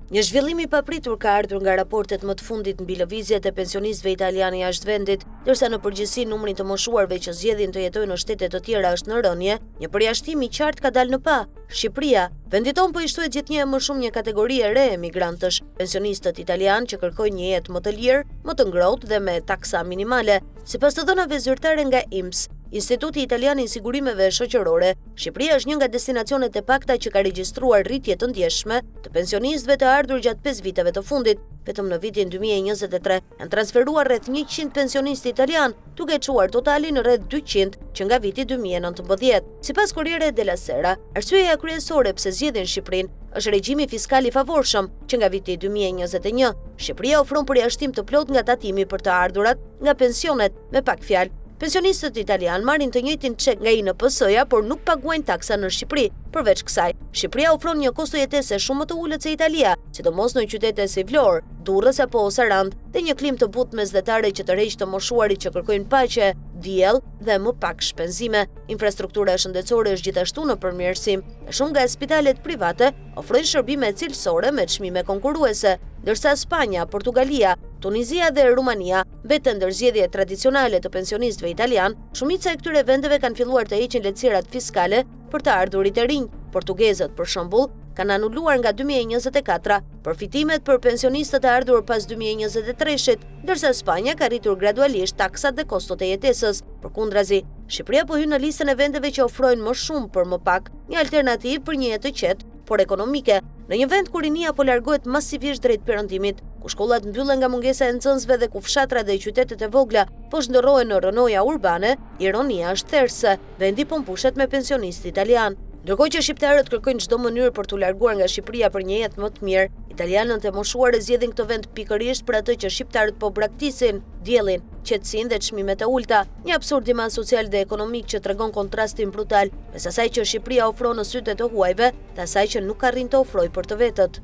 Një zhvillim i papritur ka ardhur nga raportet më të fundit mbi lëvizjet e pensionistëve italianë jashtë vendit, ndërsa në përgjithësi numri të moshuarve që zgjedhin të jetojnë në shtete të tjera është në rënje, një përjashtim i qartë ka dalë në pa. Shqipëria, vendi tonë po i shtohet gjithnjë më shumë një kategori e re emigrantësh, pensionistët italianë që kërkojnë një jetë më të lirë, më të ngrohtë dhe me taksa minimale. Sipas të dhënave zyrtare nga INPS, Instituti Italian i Sigurimeve Shoqërore, Shqipëria është një nga destinacionet e pakta që ka regjistruar rritje të ndjeshme të pensionistëve të ardhur gjatë 5 viteve të fundit. Vetëm në vitin 2023 janë transferuar rreth 100 pensionistë italian, duke çuar totalin në rreth 200 që nga viti 2019. Sipas Corriere della Sera, arsyeja kryesore pse zgjedhin Shqipërinë është regjimi fiskal i favorshëm që nga viti 2021. Shqipëria ofron përjashtim të plot nga tatimi për të ardhurat nga pensionet, me pak fjalë. Pensionistët italianë marrin të njëjtin çek nga INPS-ja, por nuk paguajnë taksa në Shqipëri. Përveç kësaj, Shqipëria ofron një kosto jetese shumë më të ulët se Italia, sidomos në qytete si Vlorë, Durrës apo Sarandë, dhe një klim të butë mesdhetare që tërheq të moshuarit që kërkojnë paqe, diell dhe më pak shpenzime. Infrastruktura shëndetësore është gjithashtu në përmirësim, e shumë nga spitalet private ofrojnë shërbime cilësore me çmime konkurruese, ndërsa Spanja, Portugalia, Tunizia dhe Rumania mbeten ndër zgjedhjet tradicionale të pensionistëve italian. Shumica e këtyre vendeve kanë filluar të heqin lehtësirat fiskale për të ardhurit e rinj. Portugezët, për shembull, kanë anuluar nga 2024 përfitimet për pensionistët e ardhur pas 2023-shit, ndërsa Spanja ka rritur gradualisht taksat dhe kostot e jetesës. Përkundrazi, Shqipëria po hyn në listën e vendeve që ofrojnë më shumë për më pak, një alternativë për një jetë të qetë, por ekonomike, në një vend ku rinia po largohet masivisht drejt perëndimit, ku shkollat mbyllen nga mungesa e nxënësve dhe ku fshatrat dhe qytetet e vogla po zhndërrohen në rënoja urbane, ironia është therse, vendi po mbushet me pensionistë italian. Ndërkohë që shqiptarët kërkojnë çdo mënyrë për t'u larguar nga Shqipëria për një jetë më të mirë, italianët e moshuar zgjedhin këtë vend pikërisht për atë që shqiptarët po braktisin, diellin, qetësinë dhe çmimet e ulta, një absurdiman social dhe ekonomik që tregon kontrastin brutal mes asaj që Shqipëria ofron në sytë të huajve dhe asaj që nuk arrin të ofrojë për të vetët.